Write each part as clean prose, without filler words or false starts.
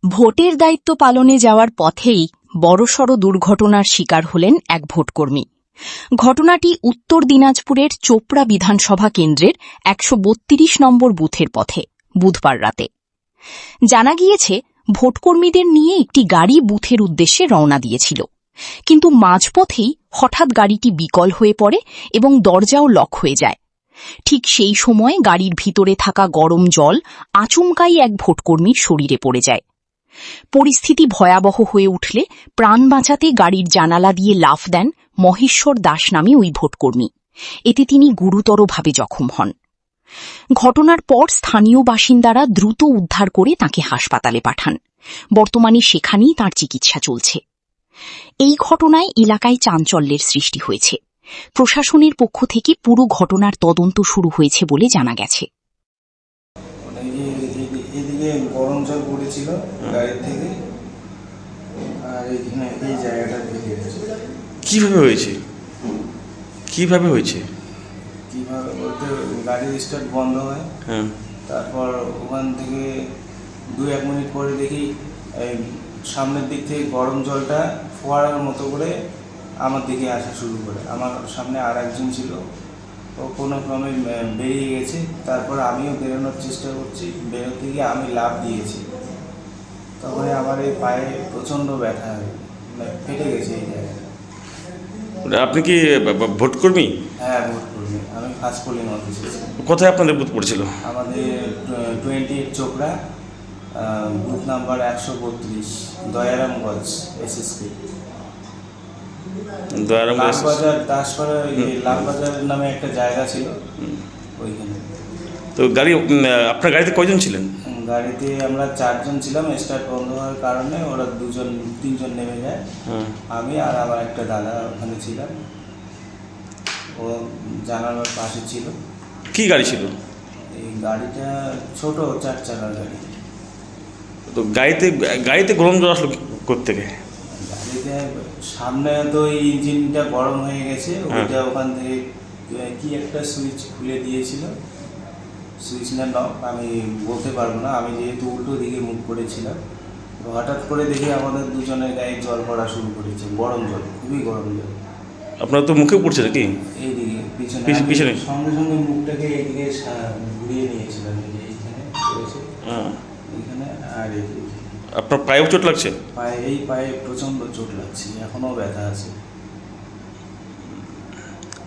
ভোটের দায়িত্ব পালনে যাওয়ার পথেই বড়সড় দুর্ঘটনার শিকার হলেন এক ভোটকর্মী। ঘটনাটি উত্তর দিনাজপুরের চোপড়া বিধানসভা কেন্দ্রের ১৩২ নম্বর বুথের পথে বুধবার রাতে। জানা গিয়েছে, ভোটকর্মীদের নিয়ে একটি গাড়ি বুথের উদ্দেশ্যে রওনা দিয়েছিল, কিন্তু মাঝপথেই হঠাৎ গাড়িটি বিকল হয়ে পড়ে এবং দরজাও লক হয়ে যায়। ঠিক সেই সময় গাড়ির ভিতরে থাকা গরম জল আচমকাই এক ভোটকর্মীর শরীরে পড়ে যায়। পরিস্থিতি ভয়াবহ হয়ে উঠলে প্রাণ বাঁচাতে গাড়ির জানালা দিয়ে লাফ দেন মহেশ্বর দাস নামে ওই ভোটকর্মী। এতে তিনি গুরুতরভাবে জখম হন। ঘটনার পর স্থানীয় বাসিন্দারা দ্রুত উদ্ধার করে তাঁকে হাসপাতালে পাঠান। বর্তমানে সেখানেই তাঁর চিকিৎসা চলছে। এই ঘটনায় এলাকায় চাঞ্চল্যের সৃষ্টি হয়েছে। প্রশাসনের পক্ষ থেকে পুরো ঘটনার তদন্ত শুরু হয়েছে বলে জানা গেছে। এদিকে গরম জল পড়েছিল গাড়ির থেকে, আর এইখানে এই জায়গাটা ভেঙে গেছে। কিভাবে হয়েছে? কিভাবে বলতে গাড়ির স্টার্ট বন্ধ হয়, তারপর ওখান থেকে 2-1 মিনিট পরে দেখি এই সামনের দিক থেকে গরম জলটা ফোয়ারার মতো করে আমার দিকে আসা শুরু করে। আমার সামনে আর একজন ছিল, ও কোনো ক্রমে বেরিয়ে গেছে। তারপর আমিও বেরোনোর চেষ্টা করছি, বেরোতে গিয়ে আমি লাফ দিয়েছি। তখন আমার এই পায়ে প্রচণ্ড ব্যথা ফেটে গেছে এই জায়গাটা। আপনি কি ভোটকর্মী? হ্যাঁ, ভোটকর্মী। আমি ফার্স্ট পোলিং অফিসার। কোথায় আপনাদের বুথ পড়েছিল? আমাদের 28 Chopra, booth number 132, Dayaramganj SSP. Lalbazar Daspara, Lalbazar নামে একটা জায়গা ছিল ওইখানে। তো আপনার গাড়িতে কয়জন ছিলেন? গাড়িতে আমরা 4 জন ছিলাম। স্টার্ট বন্ধ হওয়ার কারণে ওরা 3জন নেমে যায়। আমি আর আমার একটা দাদা ওখানে ছিলাম, ও জানালার পাশে ছিল। কি গাড়ি ছিল? এই গাড়িটা ছোট 4 চাকার গাড়ি। তো গাড়িতে গরম জল আসলো কোত্থেকে? গাড়িতে সামনে তো ইঞ্জিনটা গরম হয়ে গেছে, ওইটা ওখান থেকে কি একটা সুইচ খুলে দিয়েছিল, সুইচ না লক আমি বলতে পারবো না। আমি যেহেতু উল্টো দিকে মুখ করেছিলাম, হঠাৎ করে দেখি আমাদের দুজনের গায়ে জল পড়া শুরু করেছে, গরম জল, খুবই গরম জল। আপনার তো মুখে পড়ছে নাকি? এইদিকে পিছনে সঙ্গে সঙ্গে মুখটাকে এইদিকে ঘুরিয়ে নিয়েছিলাম, এইখানে পড়েছে, এইখানে আর এইদিকে। আপনার পায়েও চোট লাগছে? পায়ে প্রচণ্ড চোট লাগছে, এখনও ব্যথা আছে।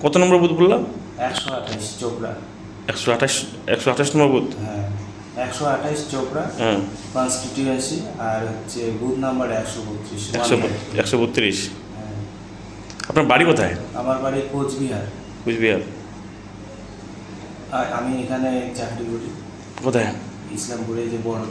কত নম্বর বুথ বললাম? 128 চোপড়া। 128 নম্বর বুথ? হ্যাঁ, 128 চোপড়া কনস্টিটিউয়েন্সি, আর হচ্ছে বুথ নাম্বার 132। 132। আপনার বাড়ি কোথায়? আমার বাড়ি কোচবিহার। আর আমি এখানে চাকরি করি। কোথায়? ইসলামপুরে, যে বড়।